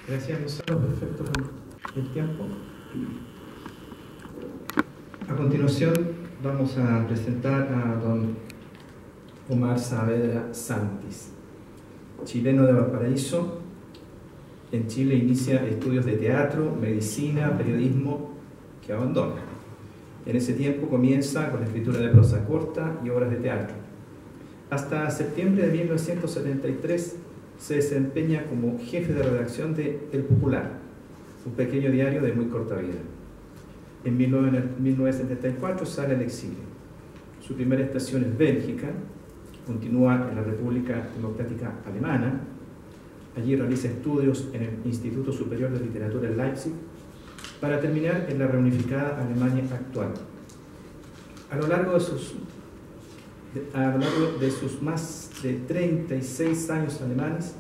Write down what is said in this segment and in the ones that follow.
Gracias, Gonzalo. Perfecto con el tiempo. A continuación vamos a presentar a don Omar Saavedra Santis, chileno de Valparaíso. En Chile inicia estudios de teatro, medicina, periodismo, que abandona. En ese tiempo comienza con la escritura de prosa corta y obras de teatro. Hasta septiembre de 1973 se desempeña como jefe de redacción de El Popular, un pequeño diario de muy corta vida. En 1974 sale al exilio. Su primera estación es Bélgica, continúa en la República Democrática Alemana. Allí realiza estudios en el Instituto Superior de Literatura en Leipzig, para terminar en la reunificada Alemania actual. A lo largo de sus más de 36 años alemanes,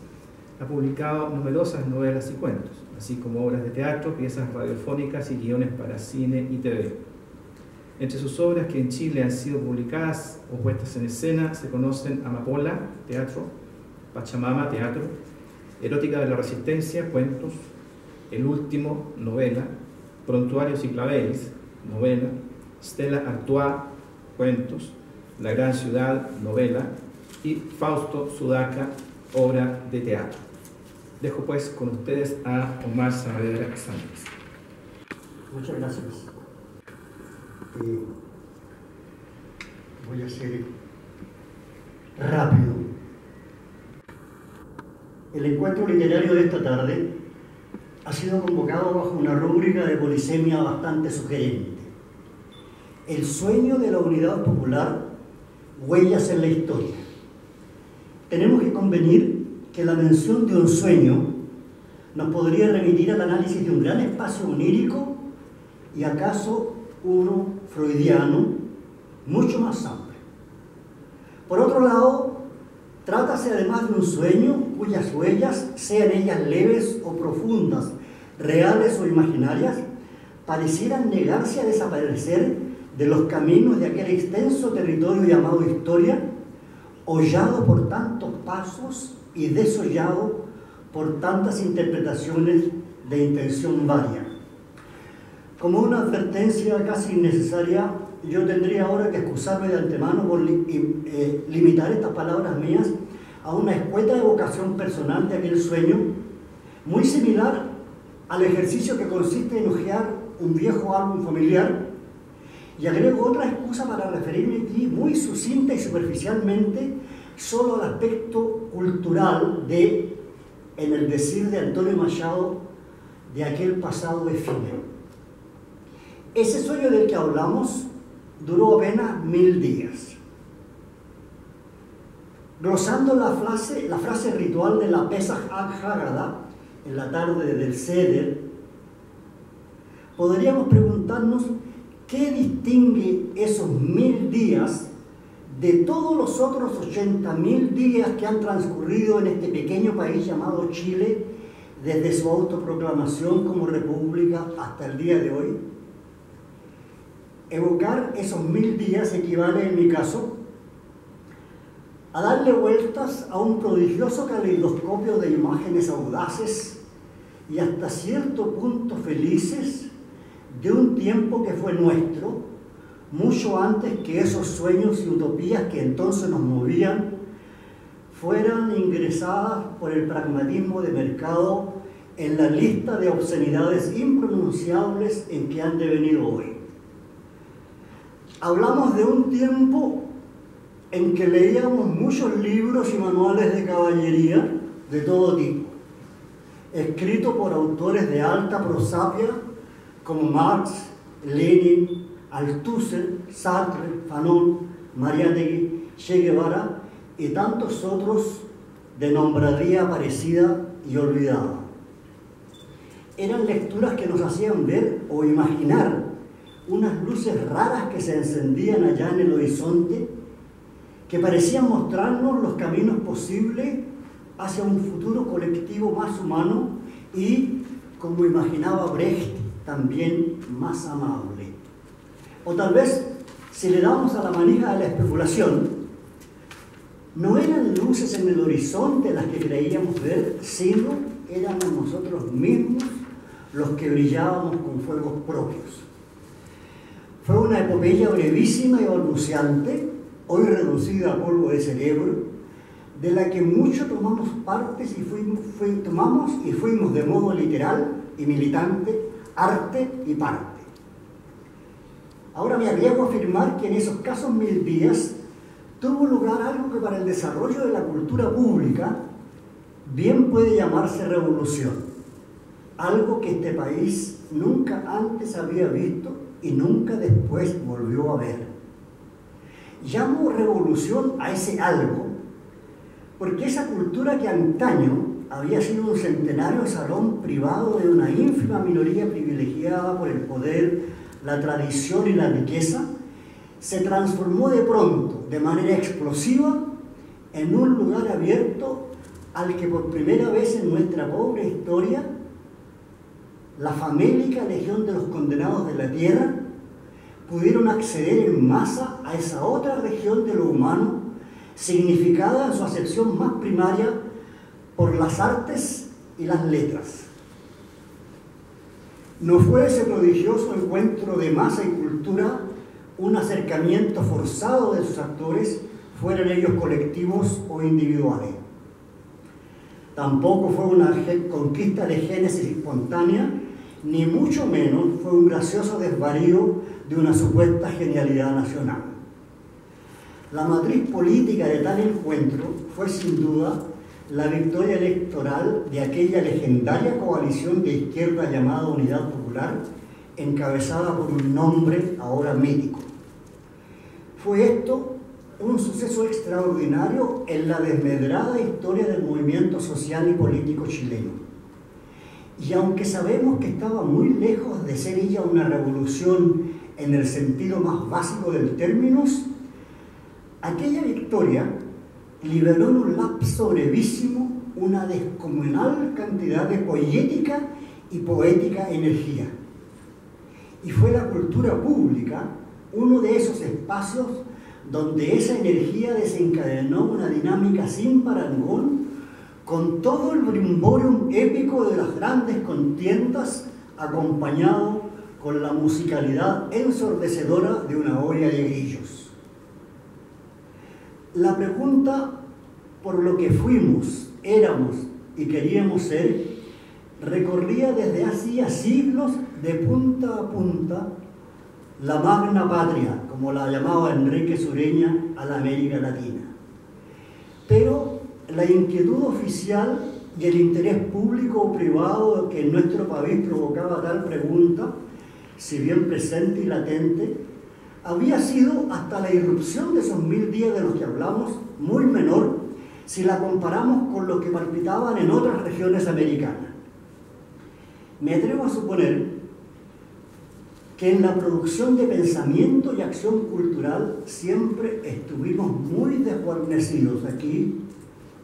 ha publicado numerosas novelas y cuentos, así como obras de teatro, piezas radiofónicas y guiones para cine y TV. Entre sus obras que en Chile han sido publicadas o puestas en escena se conocen Amapola, teatro; Pachamama, teatro; Erótica de la Resistencia, cuentos; El Último, novela; Prontuarios y claveles, novela; Stella Artois, cuentos; La Gran Ciudad, novela; y Fausto Sudaca, obra de teatro. Dejo pues con ustedes a Omar Saavedra Santis. Muchas gracias. Voy a ser rápido. El encuentro literario de esta tarde ha sido convocado bajo una rúbrica de polisemia bastante sugerente: el sueño de la unidad popular, huellas en la historia. Tenemos que convenir que la mención de un sueño nos podría remitir al análisis de un gran espacio onírico y acaso uno freudiano mucho más amplio. Por otro lado, trátase además de un sueño cuyas huellas, sean ellas leves o profundas, reales o imaginarias, parecieran negarse a desaparecer de los caminos de aquel extenso territorio llamado historia, hollado por tantos pasos y desollado por tantas interpretaciones de intención varia. Como una advertencia casi innecesaria, yo tendría ahora que excusarme de antemano por limitar estas palabras mías a una escueta evocación personal de aquel sueño, muy similar al ejercicio que consiste en hojear un viejo álbum familiar, y agrego otra excusa para referirme aquí muy sucinta y superficialmente solo al aspecto cultural de, en el decir de Antonio Machado, de aquel pasado efímero. Ese sueño del que hablamos duró apenas 1000 días. Glosando la frase ritual de la Pesach Haggadah, en la tarde del Seder, podríamos preguntarnos qué distingue esos 1000 días de todos los otros 80.000 días que han transcurrido en este pequeño país llamado Chile desde su autoproclamación como república hasta el día de hoy. Evocar esos 1000 días equivale, en mi caso, a darle vueltas a un prodigioso caleidoscopio de imágenes audaces y hasta cierto punto felices de un tiempo que fue nuestro, mucho antes que esos sueños y utopías que entonces nos movían fueran ingresadas por el pragmatismo de mercado en la lista de obscenidades impronunciables en que han devenido hoy. Hablamos de un tiempo en que leíamos muchos libros y manuales de caballería de todo tipo, escritos por autores de alta prosapia como Marx, Lenin, Althusser, Sartre, Fanon, Mariátegui, Che Guevara y tantos otros de nombradía parecida y olvidada. Eran lecturas que nos hacían ver o imaginar unas luces raras que se encendían allá en el horizonte, que parecían mostrarnos los caminos posibles hacia un futuro colectivo más humano y, como imaginaba Brecht, también más amable. O tal vez, si le damos a la manija de la especulación, no eran luces en el horizonte las que creíamos ver, sino éramos nosotros mismos los que brillábamos con fuegos propios. Fue una epopeya brevísima y balbuceante, hoy reducida a polvo de cerebro, de la que mucho tomamos partes y fuimos de modo literal y militante, arte y parte. Ahora me arriesgo a afirmar que en esos casos 1000 días tuvo lugar algo que para el desarrollo de la cultura pública bien puede llamarse revolución, algo que este país nunca antes había visto y nunca después volvió a ver. Llamo revolución a ese algo porque esa cultura que antaño había sido un centenario salón privado de una ínfima minoría privilegiada por el poder, la tradición y la riqueza, se transformó de pronto, de manera explosiva, en un lugar abierto al que por primera vez en nuestra pobre historia la famélica legión de los condenados de la tierra pudieron acceder en masa a esa otra región de lo humano, significada en su acepción más primaria por las artes y las letras. No fue ese prodigioso encuentro de masa y cultura un acercamiento forzado de sus actores, fueran ellos colectivos o individuales. Tampoco fue una conquista de génesis espontánea, ni mucho menos fue un gracioso desvarío de una supuesta genialidad nacional. La matriz política de tal encuentro fue sin duda la victoria electoral de aquella legendaria coalición de izquierda llamada Unidad Popular, encabezada por un nombre ahora mítico. Fue esto un suceso extraordinario en la desmedrada historia del movimiento social y político chileno. Y aunque sabemos que estaba muy lejos de ser ella una revolución en el sentido más básico del término, aquella victoria liberó en un lapso brevísimo una descomunal cantidad de poética y poética energía. Y fue la cultura pública uno de esos espacios donde esa energía desencadenó una dinámica sin parangón, con todo el brimborium épico de las grandes contiendas, acompañado con la musicalidad ensordecedora de una olla de grillos. La pregunta por lo que fuimos, éramos y queríamos ser, recorría desde hacía siglos de punta a punta la magna patria, como la llamaba Enrique Sureña, a la América Latina. Pero la inquietud oficial y el interés público o privado que en nuestro país provocaba tal pregunta, si bien presente y latente, había sido hasta la irrupción de esos 1000 días de los que hablamos muy menor si la comparamos con lo que palpitaban en otras regiones americanas. Me atrevo a suponer que en la producción de pensamiento y acción cultural siempre estuvimos muy desguarnecidos aquí,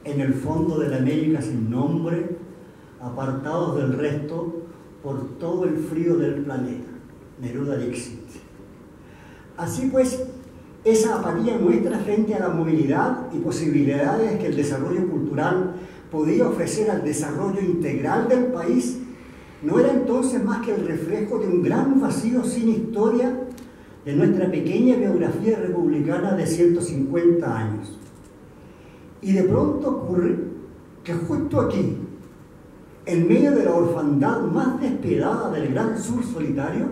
en el fondo de la América sin nombre, apartados del resto por todo el frío del planeta. Neruda Dixit. Así pues, esa apatía nuestra frente a la movilidad y posibilidades que el desarrollo cultural podía ofrecer al desarrollo integral del país no era entonces más que el reflejo de un gran vacío sin historia de nuestra pequeña biografía republicana de 150 años. Y de pronto ocurre que justo aquí, en medio de la orfandad más despiadada del gran sur solitario,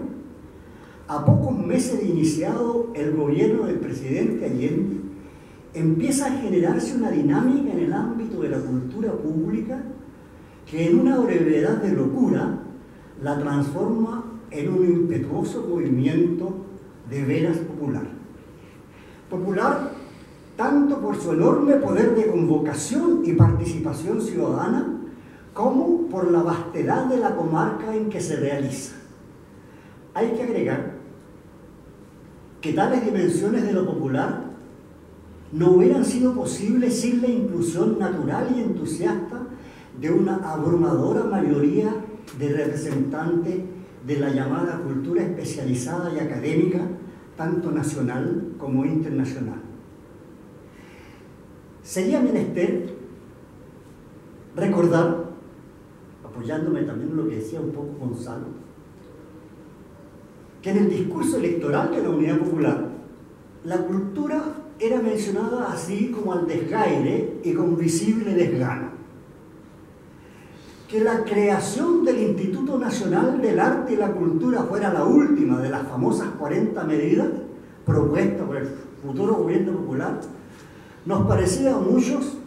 a pocos meses de iniciado el gobierno del presidente Allende, empieza a generarse una dinámica en el ámbito de la cultura pública que en una brevedad de locura la transforma en un impetuoso movimiento de veras popular. Popular tanto por su enorme poder de convocación y participación ciudadana, como por la vastedad de la comarca en que se realiza. Hay que agregar que tales dimensiones de lo popular no hubieran sido posibles sin la inclusión natural y entusiasta de una abrumadora mayoría de representantes de la llamada cultura especializada y académica, tanto nacional como internacional. Sería menester recordar apoyándome también en lo que decía un poco Gonzalo, que en el discurso electoral de la Unidad Popular, la cultura era mencionada así como al desgaire y con visible desgano. Que la creación del Instituto Nacional del Arte y la Cultura fuera la última de las famosas 40 medidas propuestas por el futuro gobierno popular, nos parecía a muchos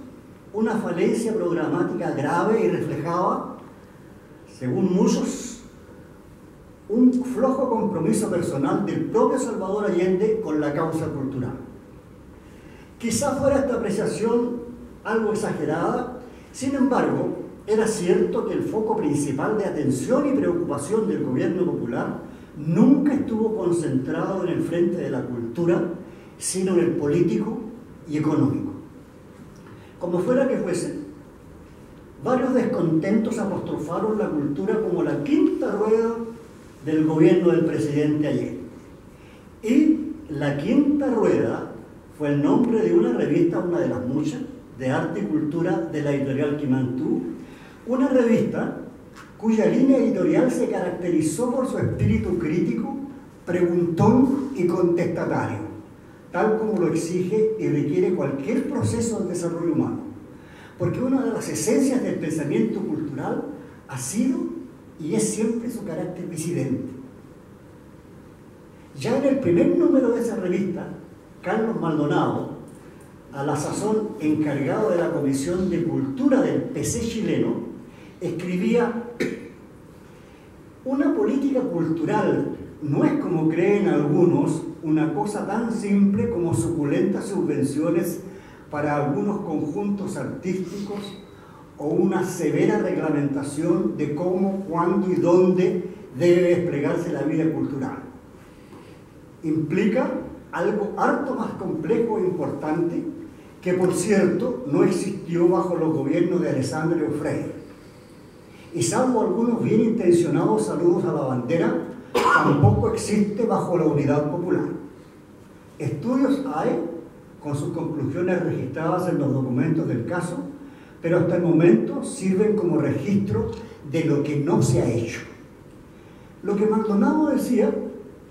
una falencia programática grave y reflejaba, según muchos, un flojo compromiso personal del propio Salvador Allende con la causa cultural. Quizá fuera esta apreciación algo exagerada, sin embargo, era cierto que el foco principal de atención y preocupación del gobierno popular nunca estuvo concentrado en el frente de la cultura, sino en el político y económico. Como fuera que fuese, varios descontentos apostrofaron la cultura como la quinta rueda del gobierno del presidente Allende. Y la quinta rueda fue el nombre de una revista, una de las muchas, de arte y cultura de la editorial Quimantú, una revista cuya línea editorial se caracterizó por su espíritu crítico, preguntón y contestatario, tal como lo exige y requiere cualquier proceso de desarrollo humano. Porque una de las esencias del pensamiento cultural ha sido y es siempre su carácter disidente. Ya en el primer número de esa revista, Carlos Maldonado, a la sazón encargado de la Comisión de Cultura del PC chileno, escribía: una política cultural no es, como creen algunos, una cosa tan simple como suculentas subvenciones para algunos conjuntos artísticos o una severa reglamentación de cómo, cuándo y dónde debe desplegarse la vida cultural. Implica algo harto más complejo e importante que, por cierto, no existió bajo los gobiernos de Alessandro Freire. Y salvo algunos bien intencionados saludos a la bandera, tampoco existe bajo la Unidad Popular. Estudios hay, con sus conclusiones registradas en los documentos del caso, pero hasta el momento sirven como registro de lo que no se ha hecho. Lo que Maldonado decía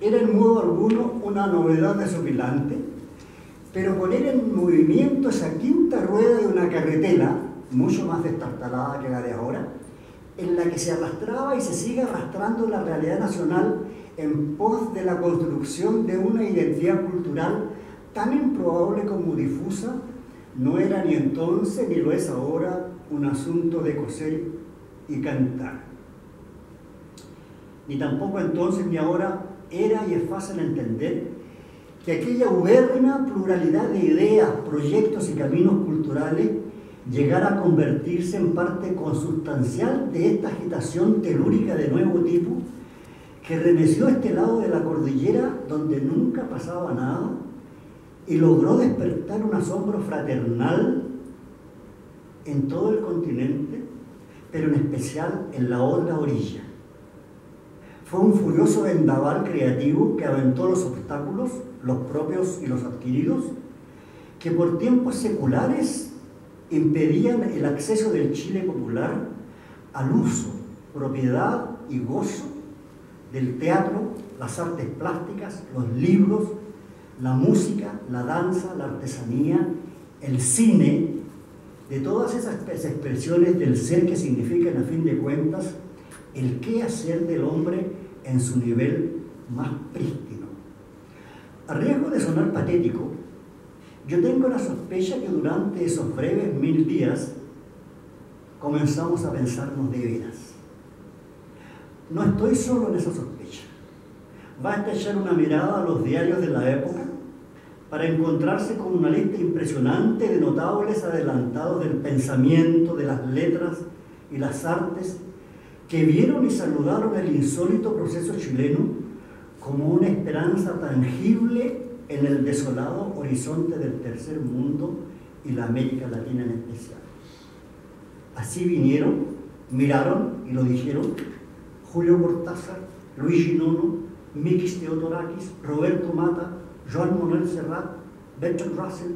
era en modo alguno una novedad desopilante, pero poner en movimiento esa quinta rueda de una carretela, mucho más destartalada que la de ahora, en la que se arrastraba y se sigue arrastrando la realidad nacional en pos de la construcción de una identidad cultural tan improbable como difusa, no era ni entonces ni lo es ahora un asunto de coser y cantar. Ni tampoco entonces ni ahora era y es fácil entender que aquella ubérrima pluralidad de ideas, proyectos y caminos culturales llegara a convertirse en parte consustancial de esta agitación telúrica de nuevo tipo que remeció este lado de la cordillera donde nunca pasaba nada y logró despertar un asombro fraternal en todo el continente, pero en especial en la otra orilla. Fue un furioso vendaval creativo que aventó los obstáculos, los propios y los adquiridos, que por tiempos seculares impedían el acceso del Chile popular al uso, propiedad y gozo del teatro, las artes plásticas, los libros, la música, la danza, la artesanía, el cine, de todas esas expresiones del ser que significan a fin de cuentas el qué hacer del hombre en su nivel más prístino. A riesgo de sonar patético, yo tengo la sospecha que durante esos breves 1000 días comenzamos a pensarnos de veras. No estoy solo en esa sospecha. Basta echar una mirada a los diarios de la época para encontrarse con una lista impresionante de notables adelantados del pensamiento, de las letras y las artes que vieron y saludaron el insólito proceso chileno como una esperanza tangible en el desolado horizonte del tercer mundo y la América Latina en especial. Así vinieron, miraron y lo dijeron Julio Cortázar, Luigi Nono, Mikis Theodorakis, Roberto Mata, Joan Manuel Serrat, Bertrand Russell,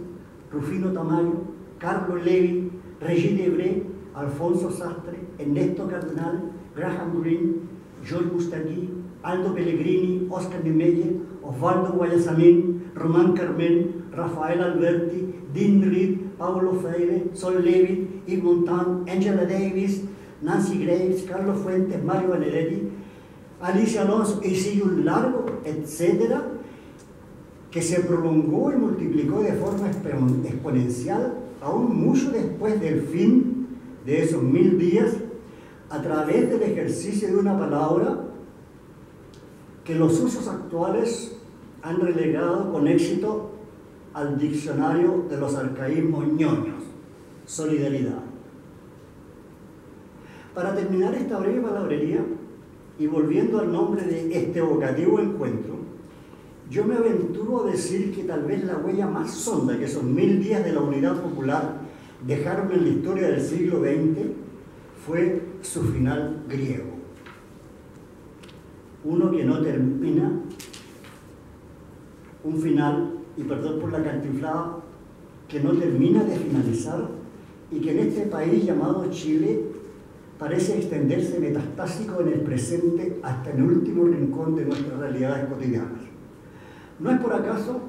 Rufino Tamayo, Carlo Levi, Regis Debray, Alfonso Sastre, Ernesto Cardenal, Graham Greene, George Mustaki, Aldo Pellegrini, Oscar Niemeyer, Osvaldo Guayasamín, Román Carmen, Rafael Alberti, Dean Reed, Paulo Freire, Sol Levitt, Yves Montand, Angela Davis, Nancy Graves, Carlos Fuentes, Mario Benedetti, Alicia Alonso, y sigue un largo, etcétera, que se prolongó y multiplicó de forma exponencial aún mucho después del fin de esos 1000 días, a través del ejercicio de una palabra que los usos actuales han relegado con éxito al diccionario de los arcaísmos ñoños: solidaridad. Para terminar esta breve palabrería, y volviendo al nombre de este evocativo encuentro, yo me aventuro a decir que tal vez la huella más honda que esos 1000 días de la Unidad Popular dejaron en la historia del siglo XX fue su final griego. Uno que no termina, un final, y perdón por la cantinflada, que no termina de finalizar y que en este país llamado Chile parece extenderse metastásico en el presente hasta el último rincón de nuestras realidades cotidianas. No es por acaso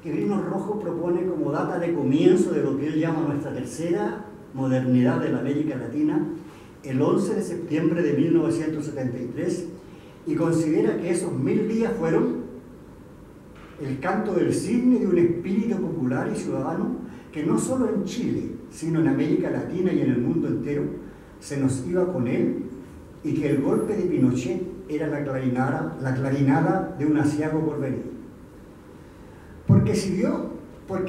que Grino Rojo propone como data de comienzo de lo que él llama nuestra tercera modernidad de la América Latina el 11 de septiembre de 1973 y considera que esos 1000 días fueron el canto del cisne de un espíritu popular y ciudadano que no solo en Chile, sino en América Latina y en el mundo entero, se nos iba con él, y que el golpe de Pinochet era la clarinada de un aciago porvenir. Porque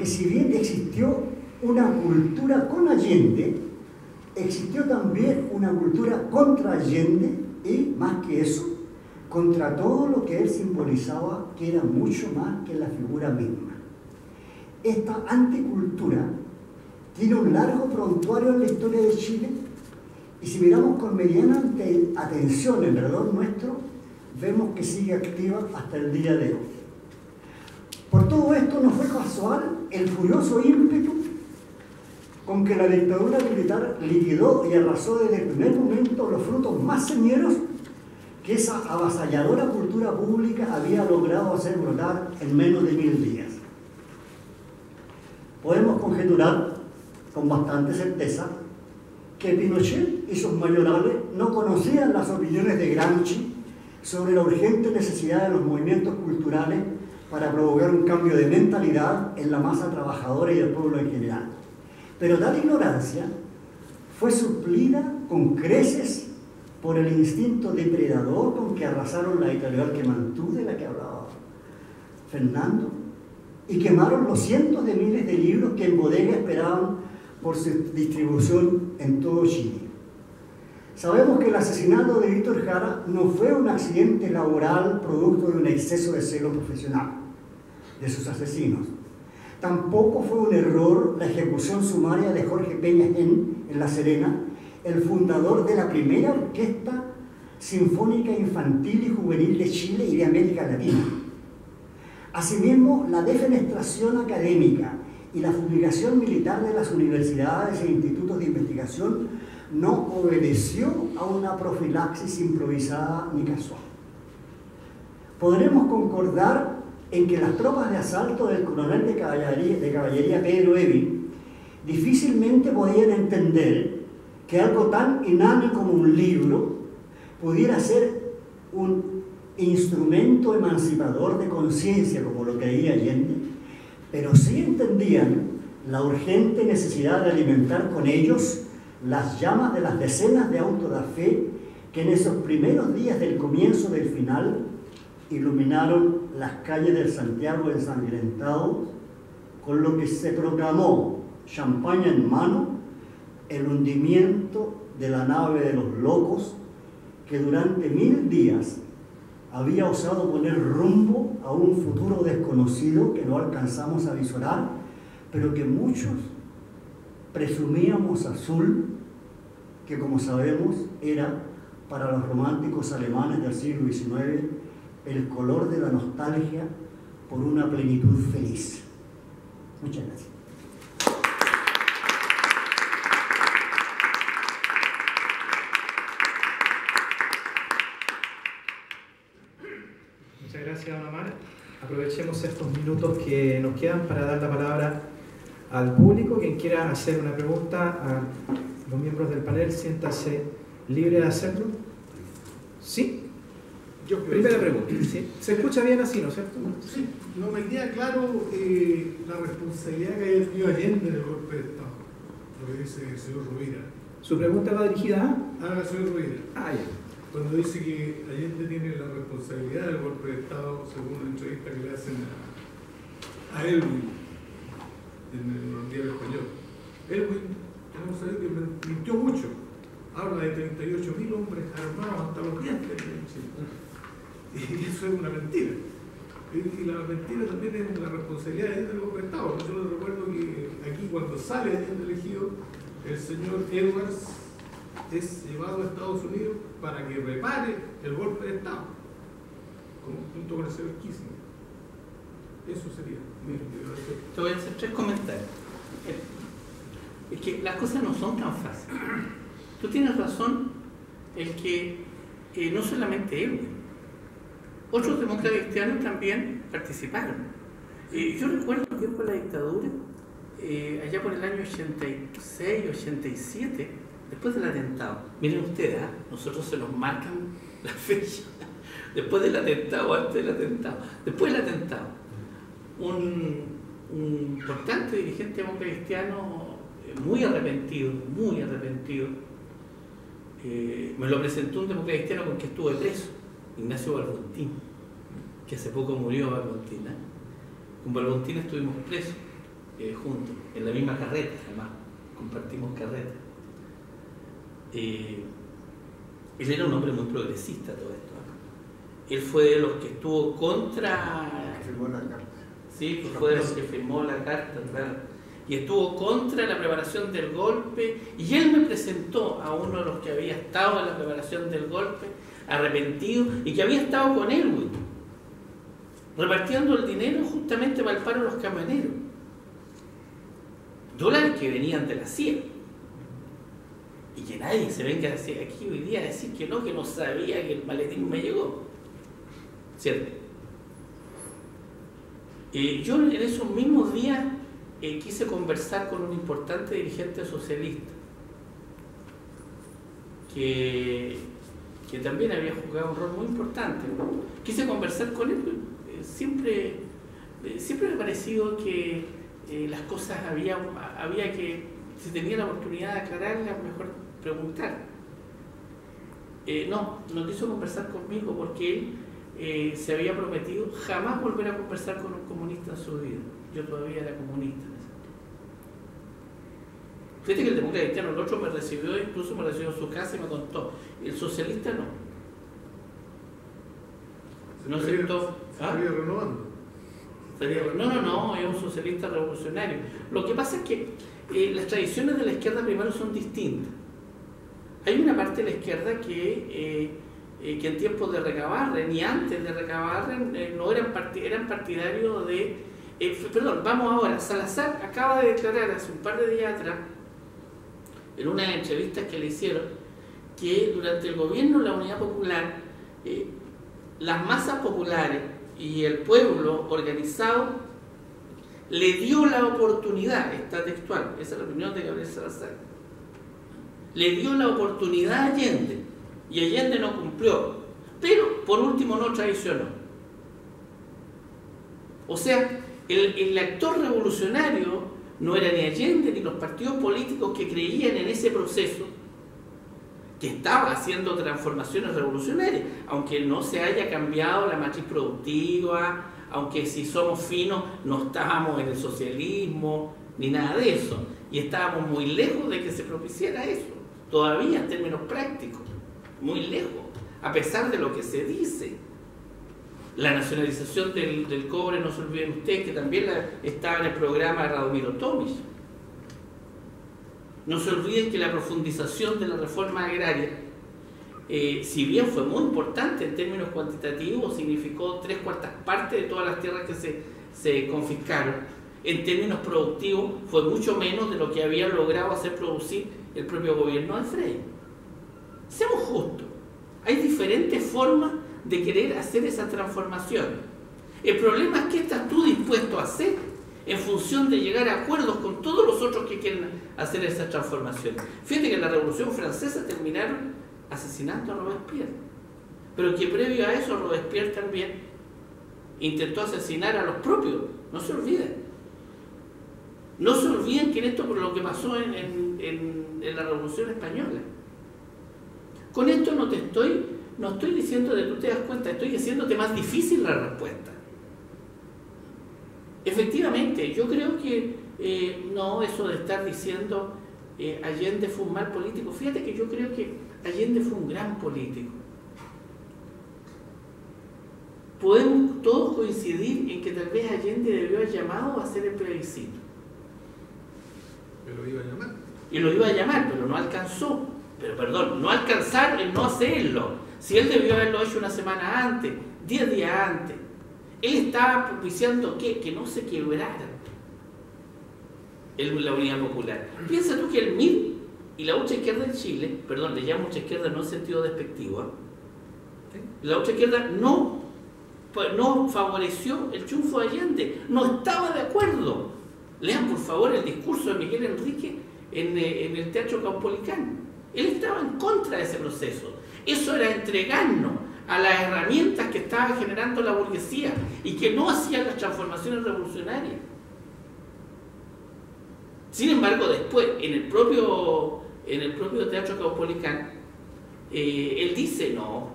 si bien existió una cultura con Allende, existió también una cultura contra Allende y, más que eso, contra todo lo que él simbolizaba, que era mucho más que la figura misma. Esta anticultura tiene un largo prontuario en la historia de Chile, y si miramos con mediana atención el alrededor nuestro, vemos que sigue activa hasta el día de hoy. Por todo esto no fue casual el furioso ímpetu con que la dictadura militar liquidó y arrasó desde el primer momento los frutos más señeros que esa avasalladora cultura pública había logrado hacer brotar en menos de 1000 días. Podemos conjeturar con bastante certeza que Pinochet y sus mayorales no conocían las opiniones de Gramsci sobre la urgente necesidad de los movimientos culturales para provocar un cambio de mentalidad en la masa trabajadora y del pueblo en general. Pero tal ignorancia fue suplida con creces por el instinto depredador con que arrasaron la editorial Quemantú, de la que hablaba Fernando, y quemaron los cientos de miles de libros que en bodega esperaban por su distribución en todo Chile. Sabemos que el asesinato de Víctor Jara no fue un accidente laboral producto de un exceso de celo profesional de sus asesinos. Tampoco fue un error la ejecución sumaria de Jorge Peña en La Serena, el fundador de la primera orquesta sinfónica infantil y juvenil de Chile y de América Latina. Asimismo, la defenestración académica y la fumigación militar de las universidades e institutos de investigación no obedeció a una profilaxis improvisada ni casual. Podremos concordar en que las tropas de asalto del coronel de caballería Pedro Evi difícilmente podían entender que algo tan inane como un libro pudiera ser un instrumento emancipador de conciencia, como lo creía Allende, pero sí entendían la urgente necesidad de alimentar con ellos las llamas de las decenas de autos de fe que en esos primeros días del comienzo del final iluminaron las calles del Santiago ensangrentado, con lo que se proclamó, champaña en mano, el hundimiento de la nave de los locos que durante 1000 días había osado poner rumbo a un futuro desconocido que no alcanzamos a visorar, pero que muchos presumíamos azul, que como sabemos era para los románticos alemanes del siglo XIX el color de la nostalgia por una plenitud feliz. Muchas gracias. gracias, don Omar. Aprovechemos estos minutos que nos quedan para dar la palabra al público. Quien quiera hacer una pregunta a los miembros del panel, siéntase libre de hacerlo. ¿Sí? Primera pregunta. ¿Sí? ¿Se escucha bien así, no es cierto? Sí, no me queda claro la responsabilidad que haya tenido Allende en el golpe de Estado, lo que dice el señor Rovira. ¿Su pregunta va dirigida al señor Rovira. Ah, ya. Cuando dice que Allende tiene la responsabilidad del golpe de Estado, según una entrevista que le hacen a Elwin en el diario español. Elwin, tenemos que saber que mintió mucho. Habla de 38.000 hombres armados hasta los dientes en Chile. Y eso es una mentira. Y la mentira también es la responsabilidad del golpe de Estado. Yo les recuerdo que aquí, cuando sale Allende elegido, el señor Edwards es llevado a Estados Unidos para que repare el golpe de Estado, junto con el señor Kissinger. Eso sería. Te voy a hacer 3 comentarios. Es que las cosas no son tan fáciles. Tú tienes razón en que no solamente él, otros demócratas cristianos también participaron. Yo recuerdo el tiempo de la dictadura, allá por el año 86, 87, después del atentado. Miren ustedes, nosotros se nos marcan la fecha. Después del atentado, antes del atentado. Después del atentado, un importante dirigente demócrata cristiano, muy arrepentido, me lo presentó un demócrata cristiano con que estuve preso, Ignacio Balbontín, que hace poco murió Balbontín. Con Balbontín estuvimos presos juntos, en la misma carreta, además, compartimos carreta. Él era un hombre muy progresista, todo esto. Él fue de los que estuvo contra... Firmó la carta. Sí, fue de los que firmó la carta, claro. Y estuvo contra la preparación del golpe, y él me presentó a uno de los que había estado en la preparación del golpe, arrepentido, y que había estado con Elwin, repartiendo el dinero justamente para el paro de los camioneros. Dólares que venían de la CIA. Y que nadie se venga aquí hoy día a decir que no sabía que el maletín me llegó. ¿Cierto? Yo en esos mismos días quise conversar con un importante dirigente socialista que también había jugado un rol muy importante. Quise conversar con él. Siempre me ha parecido que las cosas había que, si tenía la oportunidad de aclararlas, mejor preguntar. No quiso conversar conmigo porque él se había prometido jamás volver a conversar con un comunista en su vida. Yo todavía era comunista. Fíjate que el demócrata cristiano, el otro me recibió, incluso me recibió en su casa y me contó. El socialista no. No aceptó. ¿Estaría renovando? No, es un socialista revolucionario. Lo que pasa es que las tradiciones de la izquierda primero son distintas. Hay una parte de la izquierda que en tiempos de Recabarren y antes de Recabarren no eran partidarios de... vamos ahora, Salazar acaba de declarar hace un par de días atrás, en unas entrevistas que le hicieron, que durante el gobierno de la Unidad Popular, las masas populares y el pueblo organizado le dio la oportunidad, está textual, esa es la opinión de Gabriel Salazar, le dio la oportunidad a Allende, y Allende no cumplió, pero por último no traicionó. O sea, el actor revolucionario no era ni Allende ni los partidos políticos que creían en ese proceso, que estaba haciendo transformaciones revolucionarias, aunque no se haya cambiado la matriz productiva, aunque si somos finos no estábamos en el socialismo ni nada de eso, y estábamos muy lejos de que se propiciara eso, todavía en términos prácticos, muy lejos, a pesar de lo que se dice. La nacionalización del cobre, no se olviden ustedes, que también estaba en el programa de Radomiro Tomic. No se olviden que la profundización de la reforma agraria, si bien fue muy importante en términos cuantitativos, significó 3/4 partes de todas las tierras que se confiscaron, en términos productivos fue mucho menos de lo que había logrado hacer producir el propio gobierno de Frei. Seamos justos, hay diferentes formas de querer hacer esa transformación. El problema es qué estás tú dispuesto a hacer en función de llegar a acuerdos con todos los otros que quieren hacer esa transformación. Fíjate que en la Revolución Francesa terminaron asesinando a Robespierre, pero que previo a eso Robespierre también intentó asesinar a los propios. No se olviden. No se olviden que en esto por lo que pasó en la Revolución Española. Con esto no estoy diciendo de que tú te das cuenta, estoy haciéndote más difícil la respuesta. Efectivamente, yo creo que no, eso de estar diciendo Allende fue un mal político. Fíjate que yo creo que Allende fue un gran político. Podemos todos coincidir en que tal vez Allende debió haber llamado a hacer el plebiscito. Pero iba a llamar. Y lo iba a llamar, pero no alcanzó. Pero perdón, no alcanzar el no hacerlo. Si él debió haberlo hecho una semana antes, 10 días antes. Él estaba propiciando que no se quebrara la Unidad Popular. Piensa tú que el MIR y la ultra izquierda en Chile, perdón, le llamo ultra izquierda no en sentido despectivo, ¿eh? La ultra izquierda no favoreció el triunfo de Allende, no estaba de acuerdo. Lean por favor el discurso de Miguel Enrique en el Teatro Caupolicán. Él estaba en contra de ese proceso. Eso era entregarnos a las herramientas que estaba generando la burguesía y que no hacían las transformaciones revolucionarias. Sin embargo, después, en el propio Teatro Caupolicán, él dice, no,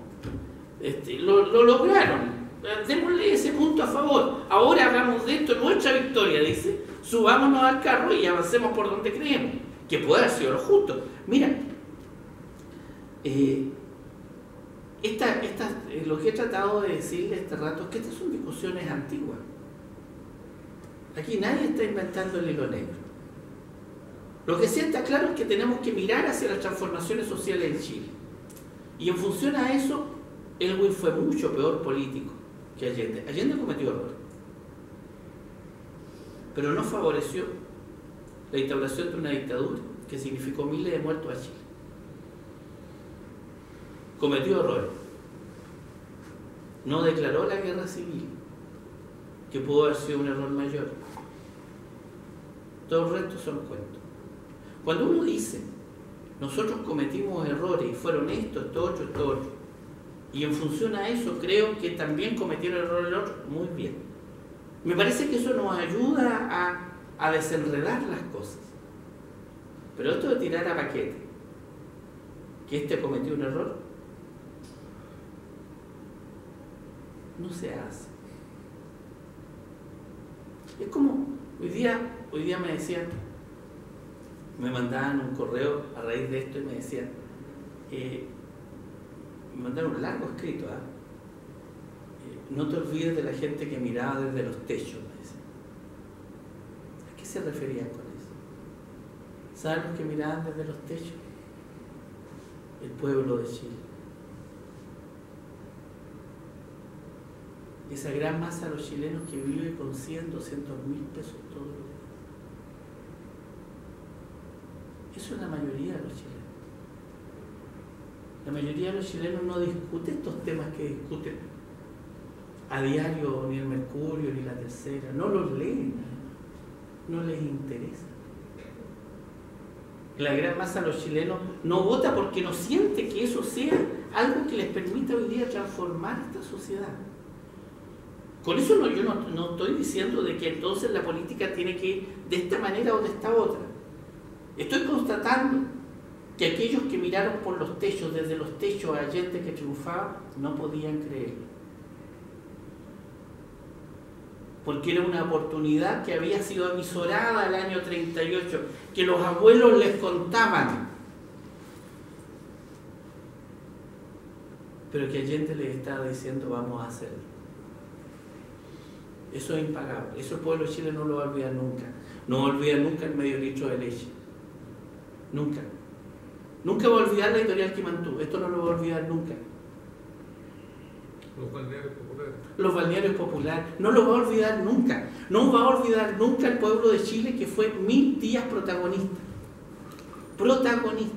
lo lograron, démosle ese punto a favor, ahora hagamos de esto nuestra victoria, dice, subámonos al carro y avancemos por donde creemos, que puede haber sido lo justo. Mira, lo que he tratado de decirle este rato es que estas son discusiones antiguas. Aquí nadie está inventando el hilo negro. Lo que sí está claro es que tenemos que mirar hacia las transformaciones sociales en Chile. Y en función a eso, Elwin fue mucho peor político que Allende. Allende cometió errores, pero no favoreció la instauración de una dictadura que significó miles de muertos a Chile. Cometió errores. No declaró la guerra civil, que pudo haber sido un error mayor. Todo el resto son cuentos. Cuando uno dice, nosotros cometimos errores y fueron esto, esto otro, y en función a eso creo que también cometieron errores, muy bien. Me parece que eso nos ayuda a desenredar las cosas. Pero esto de tirar a paquete, que cometió un error, no se hace. Es como, hoy día me decían, me mandaban un correo a raíz de esto y me decían, me mandaron un largo escrito, no te olvides de la gente que miraba desde los techos, me decían. ¿A qué se referían con eso? ¿Saben los que miraban desde los techos? El pueblo de Chile. Esa gran masa de los chilenos que vive con 100, 200 mil pesos todos los días. Eso es la mayoría de los chilenos. La mayoría de los chilenos no discute estos temas que discuten a diario ni el Mercurio ni la Tercera. No los leen, no les interesa. La gran masa de los chilenos no vota porque no siente que eso sea algo que les permita hoy día transformar esta sociedad. Con eso yo no estoy diciendo de que entonces la política tiene que ir de esta manera o de esta otra. Estoy constatando que aquellos que miraron por los techos, desde los techos a Allende que triunfaba, no podían creerlo. Porque era una oportunidad que había sido amisorada el año 38, que los abuelos les contaban, pero que Allende les estaba diciendo vamos a hacerlo. Eso es impagable, eso el pueblo de Chile no lo va a olvidar nunca. No va a olvidar nunca el medio litro de leche. Nunca. Nunca va a olvidar la editorial Quimantú. Esto no lo va a olvidar nunca. Los balnearios populares. Los balnearios populares. No lo va a olvidar nunca. No va a olvidar nunca el pueblo de Chile que fue 1000 días protagonista. Protagonista.